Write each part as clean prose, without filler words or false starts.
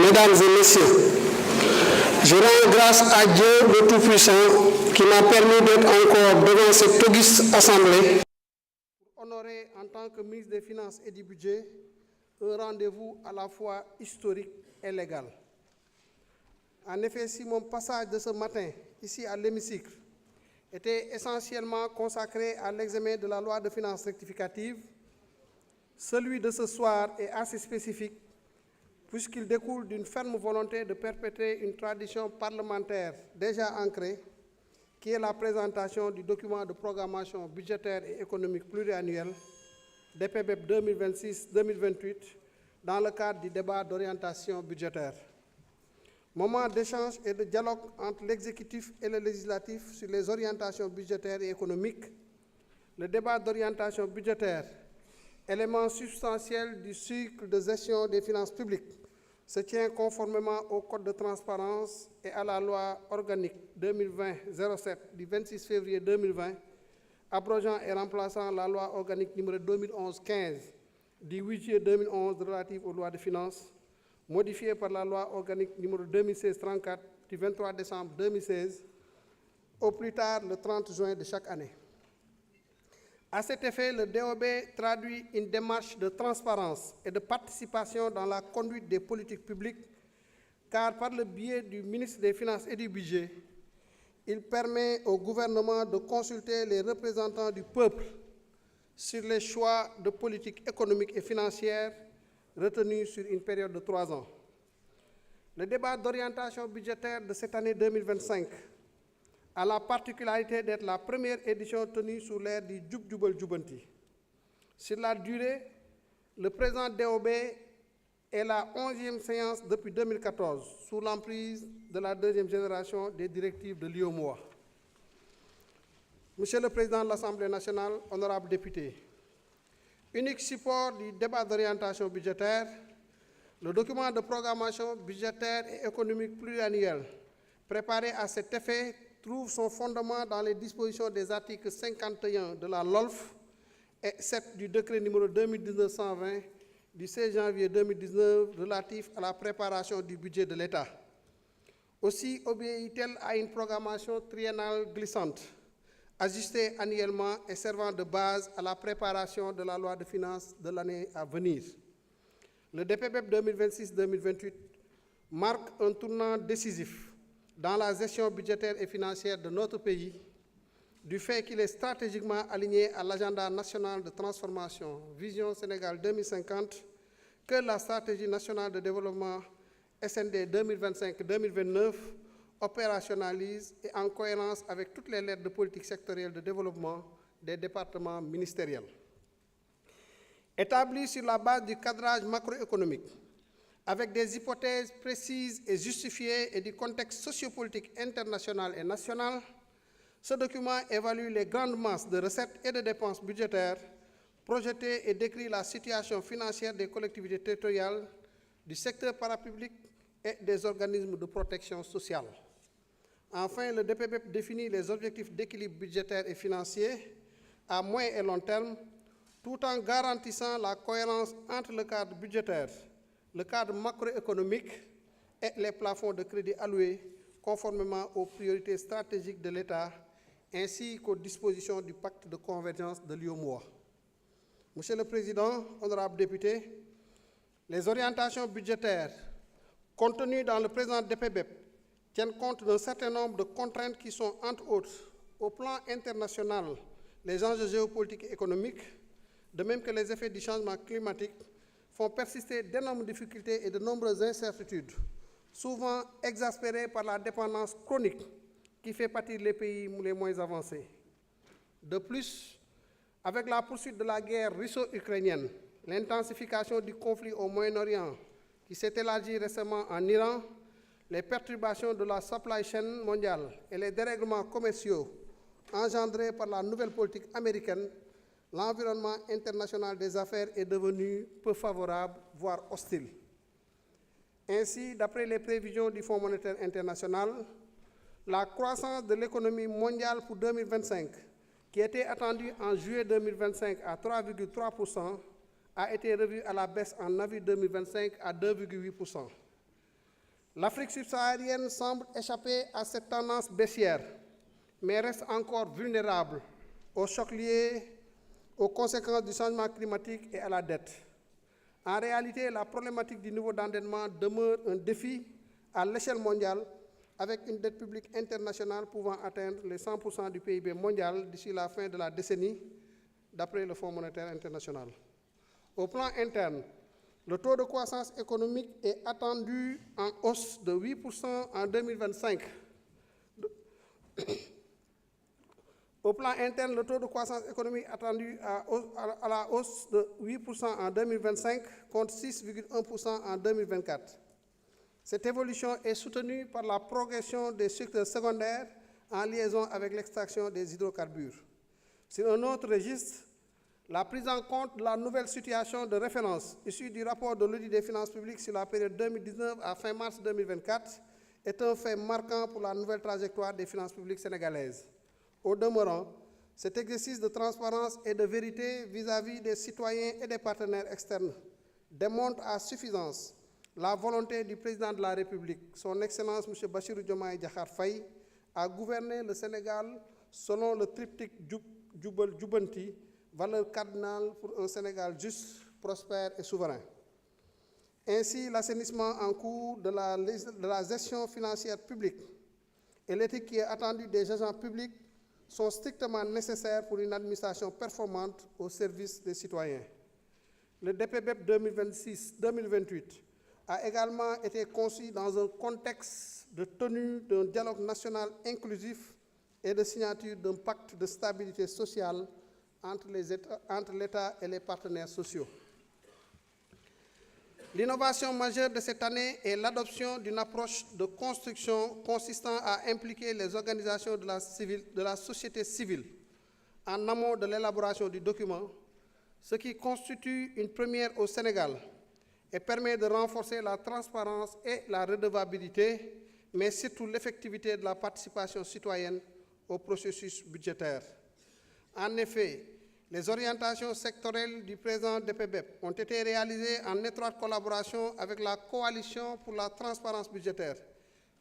Mesdames et messieurs, je rends grâce à Dieu le Tout-Puissant qui m'a permis d'être encore devant cette auguste assemblée pour honorer en tant que ministre des Finances et du Budget un rendez-vous à la fois historique et légal. En effet, si mon passage de ce matin ici à l'hémicycle était essentiellement consacré à l'examen de la loi de finances rectificative, celui de ce soir est assez spécifique puisqu'il découle d'une ferme volonté de perpétrer une tradition parlementaire déjà ancrée, qui est la présentation du document de programmation budgétaire et économique pluriannuel, DPBEP 2026-2028, dans le cadre du débat d'orientation budgétaire. Moment d'échange et de dialogue entre l'exécutif et le législatif sur les orientations budgétaires et économiques, le débat d'orientation budgétaire, élément substantiel du cycle de gestion des finances publiques, se tient conformément au Code de transparence et à la loi organique 2020-07 du 26 février 2020, abrogeant et remplaçant la loi organique numéro 2011-15 du 8 juillet 2011 relative aux lois de finances, modifiée par la loi organique numéro 2016-34 du 23 décembre 2016, au plus tard le 30 juin de chaque année. À cet effet, le DOB traduit une démarche de transparence et de participation dans la conduite des politiques publiques, car par le biais du ministre des Finances et du Budget, il permet au gouvernement de consulter les représentants du peuple sur les choix de politique économique et financière retenus sur une période de 3 ans. Le débat d'orientation budgétaire de cette année 2025 a la particularité d'être la première édition tenue sous l'ère du Djub Djubal Djubanti. Sur la durée, le présent DOB est la 11e séance depuis 2014, sous l'emprise de la deuxième génération des directives de l'IOMOA. Monsieur le Président de l'Assemblée nationale, honorables députés, unique support du débat d'orientation budgétaire, le document de programmation budgétaire et économique pluriannuel préparé à cet effet trouve son fondement dans les dispositions des articles 51 de la LOLF et 7 du décret numéro 2019-120 du 16 janvier 2019 relatif à la préparation du budget de l'État. Aussi obéit-elle à une programmation triennale glissante, ajustée annuellement et servant de base à la préparation de la loi de finances de l'année à venir. Le DPBEP 2026-2028 marque un tournant décisif dans la gestion budgétaire et financière de notre pays, du fait qu'il est stratégiquement aligné à l'agenda national de transformation Vision Sénégal 2050 que la stratégie nationale de développement SND 2025-2029 opérationnalise et en cohérence avec toutes les lettres de politique sectorielle de développement des départements ministériels. Établi sur la base du cadrage macroéconomique, avec des hypothèses précises et justifiées et du contexte sociopolitique international et national, ce document évalue les grandes masses de recettes et de dépenses budgétaires, projetées et décrit la situation financière des collectivités territoriales, du secteur parapublic et des organismes de protection sociale. Enfin, le DPBEP définit les objectifs d'équilibre budgétaire et financier à moyen et long terme, tout en garantissant la cohérence entre le cadre budgétaire, le cadre macroéconomique et les plafonds de crédit alloués conformément aux priorités stratégiques de l'État ainsi qu'aux dispositions du pacte de convergence de l'IOMOA. Monsieur le Président, honorables députés, les orientations budgétaires contenues dans le présent DPBEP tiennent compte d'un certain nombre de contraintes qui sont, entre autres, au plan international, les enjeux géopolitiques et économiques, de même que les effets du changement climatique, font persister d'énormes difficultés et de nombreuses incertitudes, souvent exaspérées par la dépendance chronique qui fait pâtir les pays les moins avancés. De plus, avec la poursuite de la guerre russo-ukrainienne, l'intensification du conflit au Moyen-Orient qui s'est élargi récemment en Iran, les perturbations de la supply chain mondiale et les dérèglements commerciaux engendrés par la nouvelle politique américaine, l'environnement international des affaires est devenu peu favorable, voire hostile. Ainsi, d'après les prévisions du Fonds monétaire international, la croissance de l'économie mondiale pour 2025, qui était attendue en juillet 2025 à 3,3%, a été revue à la baisse en avril 2025 à 2,8%. L'Afrique subsaharienne semble échapper à cette tendance baissière, mais reste encore vulnérable aux chocs liés aux conséquences du changement climatique et à la dette. En réalité, la problématique du niveau d'endettement demeure un défi à l'échelle mondiale, avec une dette publique internationale pouvant atteindre les 100% du PIB mondial d'ici la fin de la décennie, d'après le Fonds monétaire international. Au plan interne, le taux de croissance économique est attendu en hausse de 8% en 2025. Au plan interne, le taux de croissance économique attendu à la hausse de 8% en 2025 contre 6,1% en 2024. Cette évolution est soutenue par la progression des secteurs secondaires en liaison avec l'extraction des hydrocarbures. Sur un autre registre, la prise en compte de la nouvelle situation de référence issue du rapport de l'audit des finances publiques sur la période 2019 à fin mars 2024 est un fait marquant pour la nouvelle trajectoire des finances publiques sénégalaises. Au demeurant, cet exercice de transparence et de vérité vis-à-vis des citoyens et des partenaires externes démontre à suffisance la volonté du président de la République, son Excellence M. Bassirou Diomaye Diakhar Faye, à gouverner le Sénégal selon le triptyque Jubal Jubanti, valeur cardinale pour un Sénégal juste, prospère et souverain. Ainsi, l'assainissement en cours de la gestion financière publique et l'éthique qui est attendue des agents publics sont strictement nécessaires pour une administration performante au service des citoyens. Le DPBEP 2026-2028 a également été conçu dans un contexte de tenue d'un dialogue national inclusif et de signature d'un pacte de stabilité sociale entre l'État et les partenaires sociaux. L'innovation majeure de cette année est l'adoption d'une approche de construction consistant à impliquer les organisations de la société civile en amont de l'élaboration du document, ce qui constitue une première au Sénégal et permet de renforcer la transparence et la redevabilité, mais surtout l'effectivité de la participation citoyenne au processus budgétaire. En effet, les orientations sectorielles du présent DPBEP ont été réalisées en étroite collaboration avec la Coalition pour la transparence budgétaire,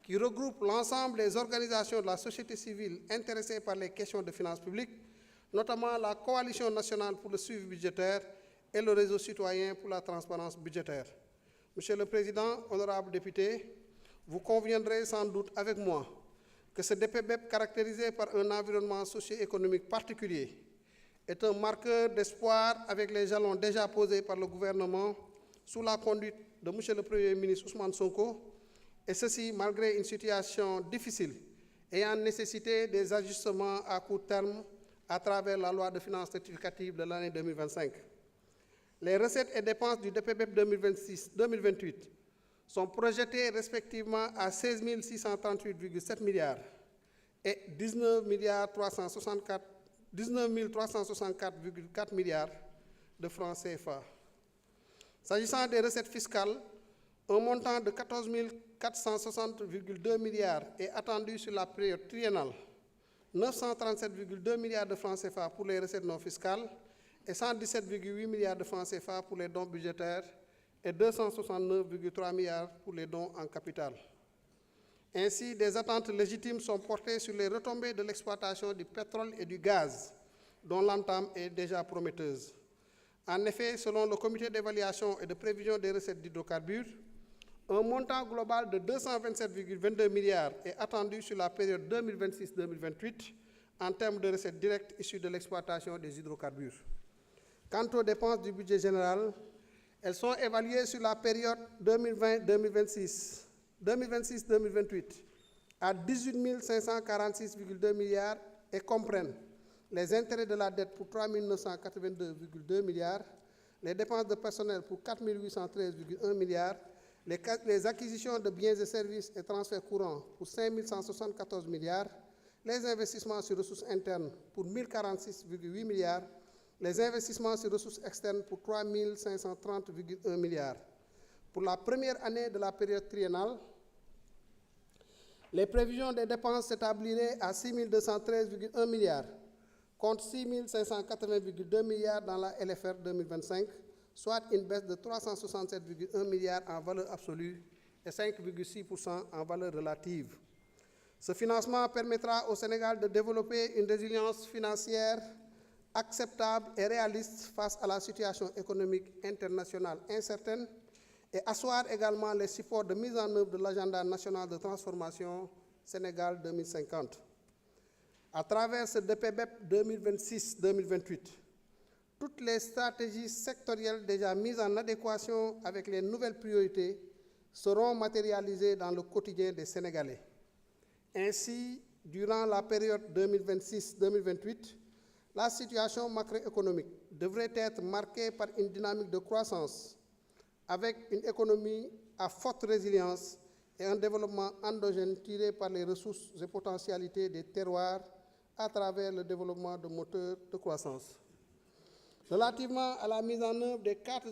qui regroupe l'ensemble des organisations de la société civile intéressées par les questions de finances publiques, notamment la Coalition nationale pour le suivi budgétaire et le Réseau citoyen pour la transparence budgétaire. Monsieur le Président, honorables députés, vous conviendrez sans doute avec moi que ce DPBEP, caractérisé par un environnement socio-économique particulier, est un marqueur d'espoir avec les jalons déjà posés par le gouvernement sous la conduite de M. le Premier ministre Ousmane Sonko, et ceci malgré une situation difficile ayant nécessité des ajustements à court terme à travers la loi de finances rectificative de l'année 2025. Les recettes et dépenses du DPBEP 2026-2028 sont projetées respectivement à 16 638,7 milliards et 19 364,4 milliards de francs CFA. S'agissant des recettes fiscales, un montant de 14 460,2 milliards est attendu sur la période triennale, 937,2 milliards de francs CFA pour les recettes non fiscales et 117,8 milliards de francs CFA pour les dons budgétaires et 269,3 milliards pour les dons en capital. Ainsi, des attentes légitimes sont portées sur les retombées de l'exploitation du pétrole et du gaz, dont l'entame est déjà prometteuse. En effet, selon le comité d'évaluation et de prévision des recettes d'hydrocarbures, un montant global de 227,22 milliards est attendu sur la période 2026-2028 en termes de recettes directes issues de l'exploitation des hydrocarbures. Quant aux dépenses du budget général, elles sont évaluées sur la période 2026-2028 à 18 546,2 milliards et comprennent les intérêts de la dette pour 3 982,2 milliards, les dépenses de personnel pour 4 813,1 milliards, les acquisitions de biens et services et transferts courants pour 5 174 milliards, les investissements sur ressources internes pour 1 046,8 milliards, les investissements sur ressources externes pour 3 530,1 milliards. Pour la première année de la période triennale, les prévisions des dépenses s'établiraient à 6 213,1 milliards, contre 6 580,2 milliards dans la LFR 2025, soit une baisse de 367,1 milliards en valeur absolue et 5,6% en valeur relative. Ce financement permettra au Sénégal de développer une résilience financière acceptable et réaliste face à la situation économique internationale incertaine et asseoir également les supports de mise en œuvre de l'agenda national de transformation Sénégal 2050. À travers ce DPBEP 2026-2028, toutes les stratégies sectorielles déjà mises en adéquation avec les nouvelles priorités seront matérialisées dans le quotidien des Sénégalais. Ainsi, durant la période 2026-2028, la situation macroéconomique devrait être marquée par une dynamique de croissance avec une économie à forte résilience et un développement endogène tiré par les ressources et potentialités des terroirs à travers le développement de moteurs de croissance. Relativement à la mise en œuvre des quatre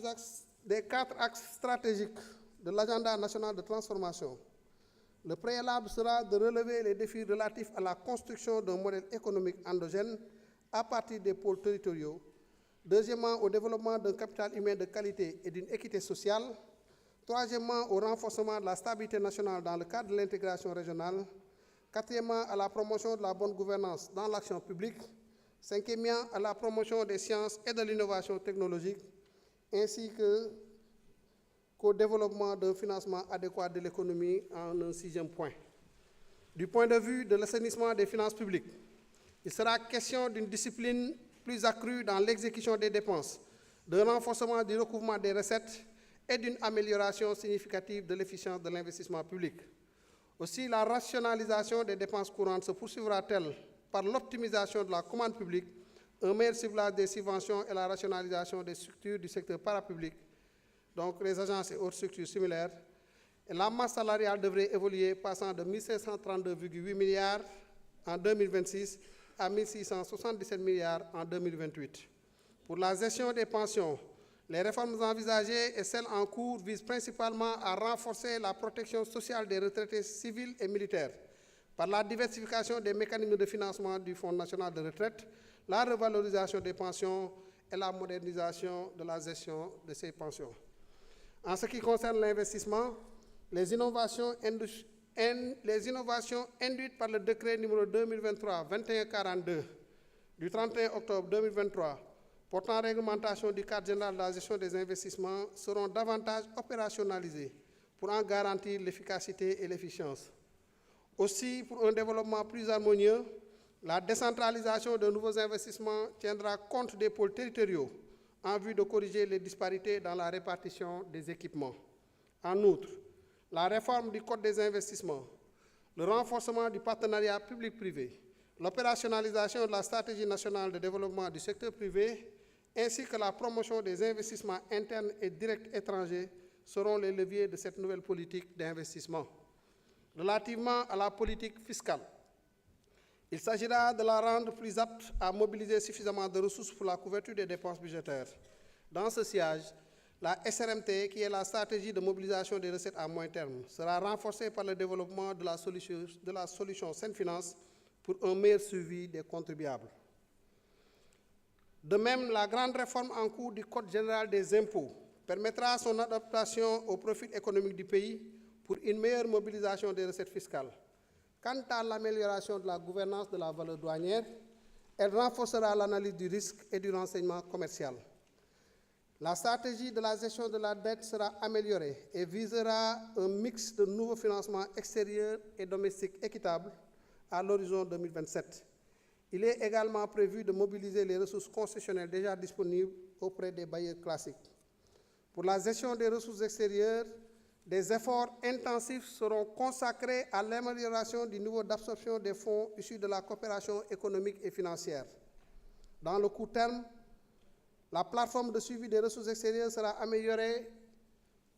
axes stratégiques de l'agenda national de transformation, le préalable sera de relever les défis relatifs à la construction d'un modèle économique endogène à partir des pôles territoriaux. Deuxièmement, au développement d'un capital humain de qualité et d'une équité sociale. Troisièmement, au renforcement de la stabilité nationale dans le cadre de l'intégration régionale. Quatrièmement, à la promotion de la bonne gouvernance dans l'action publique. Cinquièmement, à la promotion des sciences et de l'innovation technologique, ainsi qu'au développement d'un financement adéquat de l'économie en un sixième point. Du point de vue de l'assainissement des finances publiques, il sera question d'une discipline plus accrue dans l'exécution des dépenses, d'un renforcement du recouvrement des recettes et d'une amélioration significative de l'efficience de l'investissement public. Aussi, la rationalisation des dépenses courantes se poursuivra-t-elle par l'optimisation de la commande publique, un meilleur ciblage des subventions et la rationalisation des structures du secteur parapublic, donc les agences et autres structures similaires. Et la masse salariale devrait évoluer, passant de 1 532,8 milliards en 2026 à 1 677 milliards en 2028. Pour la gestion des pensions, les réformes envisagées et celles en cours visent principalement à renforcer la protection sociale des retraités civils et militaires par la diversification des mécanismes de financement du Fonds national de retraite, la revalorisation des pensions et la modernisation de la gestion de ces pensions. En ce qui concerne l'investissement, les innovations induites par le décret numéro 2023-2142 du 31 octobre 2023 portant réglementation du cadre général de la gestion des investissements seront davantage opérationnalisées pour en garantir l'efficacité et l'efficience. Aussi, pour un développement plus harmonieux, la décentralisation de nouveaux investissements tiendra compte des pôles territoriaux en vue de corriger les disparités dans la répartition des équipements. En outre, la réforme du Code des investissements, le renforcement du partenariat public-privé, l'opérationnalisation de la stratégie nationale de développement du secteur privé, ainsi que la promotion des investissements internes et directs étrangers seront les leviers de cette nouvelle politique d'investissement. Relativement à la politique fiscale, il s'agira de la rendre plus apte à mobiliser suffisamment de ressources pour la couverture des dépenses budgétaires. Dans ce sillage, la SRMT, qui est la stratégie de mobilisation des recettes à moyen terme, sera renforcée par le développement de la solution Senfinance pour un meilleur suivi des contribuables. De même, la grande réforme en cours du Code général des impôts permettra son adaptation au profil économique du pays pour une meilleure mobilisation des recettes fiscales. Quant à l'amélioration de la gouvernance de la valeur douanière, elle renforcera l'analyse du risque et du renseignement commercial. La stratégie de la gestion de la dette sera améliorée et visera un mix de nouveaux financements extérieurs et domestiques équitables à l'horizon 2027. Il est également prévu de mobiliser les ressources concessionnelles déjà disponibles auprès des bailleurs classiques. Pour la gestion des ressources extérieures, des efforts intensifs seront consacrés à l'amélioration du niveau d'absorption des fonds issus de la coopération économique et financière. Dans le court terme, la plateforme de suivi des ressources extérieures sera améliorée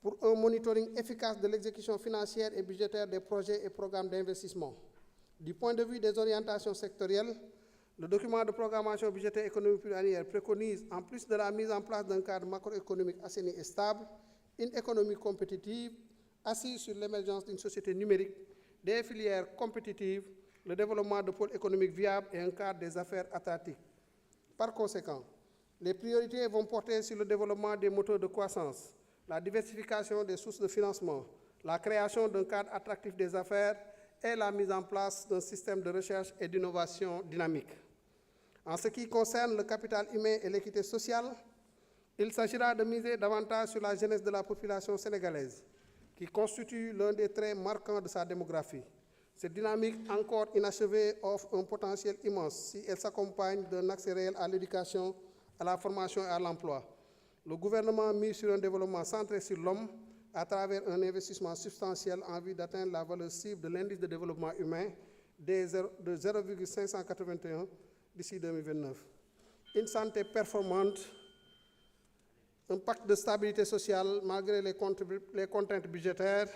pour un monitoring efficace de l'exécution financière et budgétaire des projets et programmes d'investissement. Du point de vue des orientations sectorielles, le document de programmation budgétaire économique pluriannuelle préconise, en plus de la mise en place d'un cadre macroéconomique assaini et stable, une économie compétitive assise sur l'émergence d'une société numérique, des filières compétitives, le développement de pôles économiques viables et un cadre des affaires attractif. Par conséquent, les priorités vont porter sur le développement des moteurs de croissance, la diversification des sources de financement, la création d'un cadre attractif des affaires et la mise en place d'un système de recherche et d'innovation dynamique. En ce qui concerne le capital humain et l'équité sociale, il s'agira de miser davantage sur la jeunesse de la population sénégalaise, qui constitue l'un des traits marquants de sa démographie. Cette dynamique encore inachevée offre un potentiel immense si elle s'accompagne d'un accès réel à l'éducation, à la formation et à l'emploi. Le gouvernement mise sur un développement centré sur l'homme à travers un investissement substantiel en vue d'atteindre la valeur cible de l'indice de développement humain de 0,581 d'ici 2029. Une santé performante, un pacte de stabilité sociale malgré les contraintes budgétaires,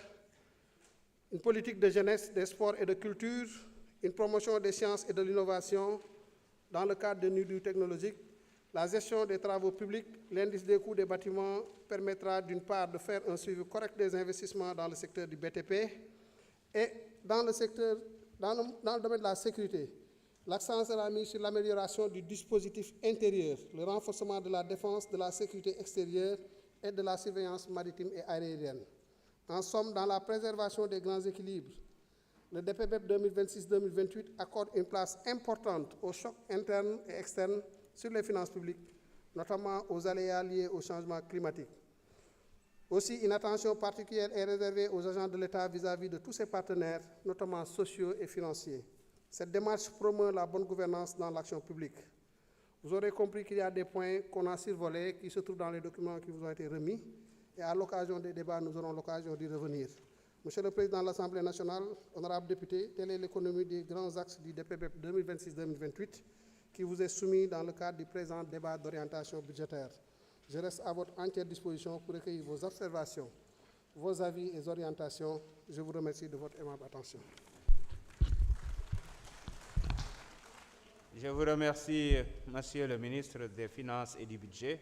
une politique de jeunesse, de sport et de culture, une promotion des sciences et de l'innovation dans le cadre de New Deal technologique, la gestion des travaux publics, l'indice des coûts des bâtiments permettra d'une part de faire un suivi correct des investissements dans le secteur du BTP et dans le domaine de la sécurité. L'accent sera mis sur l'amélioration du dispositif intérieur, le renforcement de la défense, de la sécurité extérieure et de la surveillance maritime et aérienne. En somme, dans la préservation des grands équilibres, le DPBEP 2026-2028 accorde une place importante aux chocs internes et externes sur les finances publiques, notamment aux aléas liés au changement climatique. Aussi, une attention particulière est réservée aux agents de l'État vis-à-vis de tous ses partenaires, notamment sociaux et financiers. Cette démarche promeut la bonne gouvernance dans l'action publique. Vous aurez compris qu'il y a des points qu'on a survolés, qui se trouvent dans les documents qui vous ont été remis, et à l'occasion des débats, nous aurons l'occasion d'y revenir. Monsieur le Président de l'Assemblée nationale, honorables députés, telle est l'économie des grands axes du DPBEP 2026-2028 qui vous est soumis dans le cadre du présent débat d'orientation budgétaire. Je reste à votre entière disposition pour recueillir vos observations, vos avis et orientations. Je vous remercie de votre aimable attention. Je vous remercie, Monsieur le ministre des Finances et du Budget.